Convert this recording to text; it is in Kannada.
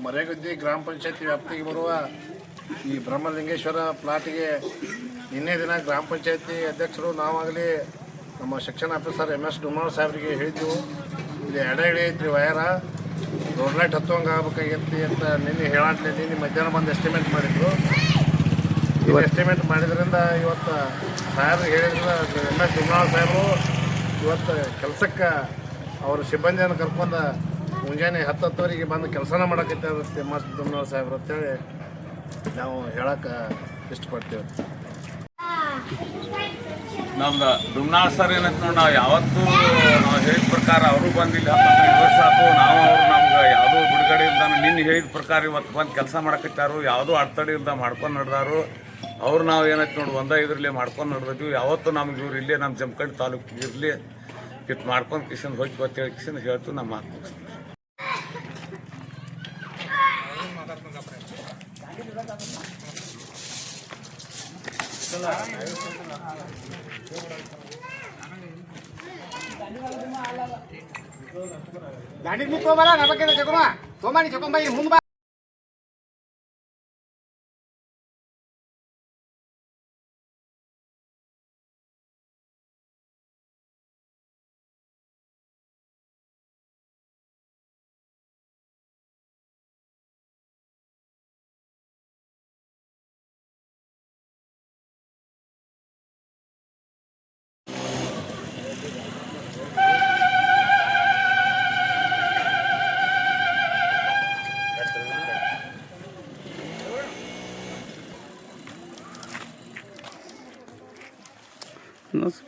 ಮರೇಗದ್ದಿ ಗ್ರಾಮ ಪಂಚಾಯತಿ ವ್ಯಾಪ್ತಿಗೆ ಬರುವ ಈ ಬ್ರಹ್ಮಲಿಂಗೇಶ್ವರ ಪ್ಲಾಟಿಗೆ ನಿನ್ನೆ ದಿನ ಗ್ರಾಮ ಪಂಚಾಯತಿ ಅಧ್ಯಕ್ಷರು ನಾವಾಗಲಿ ನಮ್ಮ ಸೆಕ್ಷನ್ ಆಫೀಸರ್ MS ಡುಮಾಳ್ ಸಾಹೇಬರಿಗೆ ಹೇಳಿದ್ದೆವು. ಇಲ್ಲಿ ಎಡೆ ಐತ್ರಿ ವಯರ ರೋಡ್ ಲೈಟ್ ಹತ್ತುವಂಗೆ ಆಗ್ಬೇಕಾಗಿರ್ತಿ ಅಂತ ನಿನ್ನೆ ಮಧ್ಯಾಹ್ನ ಬಂದು ಎಸ್ಟಿಮೇಟ್ ಮಾಡಿದ್ರು. ಎಸ್ಟಿಮೇಟ್ ಮಾಡಿದ್ರಿಂದ ಇವತ್ತು ಸಾಹೇಬ್ರಿಗೆ ಹೇಳಿದ್ರೆ MS ಡುಮಾಳ್ ಸಾಹೇಬರು ಇವತ್ತು ಕೆಲಸಕ್ಕೆ ಅವ್ರ ಸಿಬ್ಬಂದಿಯನ್ನು ಕರ್ಕೊಂಡು ಮುಂಜಾನೆ 10-10ವರೆಗೆ ಬಂದು ಕೆಲಸನ ಮಾಡಕತ್ತಾರೆ MS ಡುಮಾಳ್ ಸಾಹೇಬ್ರು ಅಂತೇಳಿ ನಾವು ಹೇಳಕ್ಕೆ ಇಷ್ಟಪಡ್ತೀವಿ. ನಮ್ದು ಡುಮ್ನಾಳ್ ಸರ್ ಏನಂತ ನೋಡಿ, ನಾವು ಯಾವತ್ತೂ ನಾವು ಹೇಳಿದ ಪ್ರಕಾರ ಅವರು ಬಂದಿಲ್ಲ 15 ವರ್ಷ ಆಯ್ತು. ನಾವು ಅವ್ರು ನಮ್ಗೆ ಯಾವುದೋ ಬಿಡುಗಡೆ ಇಲ್ದ ನಿನ್ನೆ ಹೇಳಿದ ಪ್ರಕಾರ ಇವತ್ತು ಬಂದು ಕೆಲಸ ಮಾಡಕತ್ತಾರು. ಯಾವುದೋ ಅಡೆತಡೆ ಇಲ್ದ ಮಾಡ್ಕೊಂಡು ನಡೆದಾರು. ಅವ್ರು ನಾವು ಏನೈತೆ ನೋಡಿ ಇದರಲ್ಲಿ ಮಾಡ್ಕೊಂಡು ನಡೆದಿದ್ವಿ. ಯಾವತ್ತೂ ನಮ್ಗೆ ಇವ್ರು ಇಲ್ಲೇ ನಮ್ಮ ಜಮಖಂಡಿ ತಾಲೂಕಿಗೆ ಇರಲಿ ಇಟ್ಟು ಮಾಡ್ಕೊಂಡು ಕಿಶನ್ ಹೋಗಿ ಅಂತೇಳಿ ಕಿಶನ್ ಹೇಳ್ತು ನಮ್ಮ ಮಾತು ಮುಗಿಸ್ತೀವಿ. ಗಾಡಿ ಮುಕ್ಕೋಬಲ್ಲ ನಮಗೆ ಚಕೊಮ ತೋಮಾನಿ ಚಕೊಂಬ ಮುಂದೆ ಬಾ. No sé.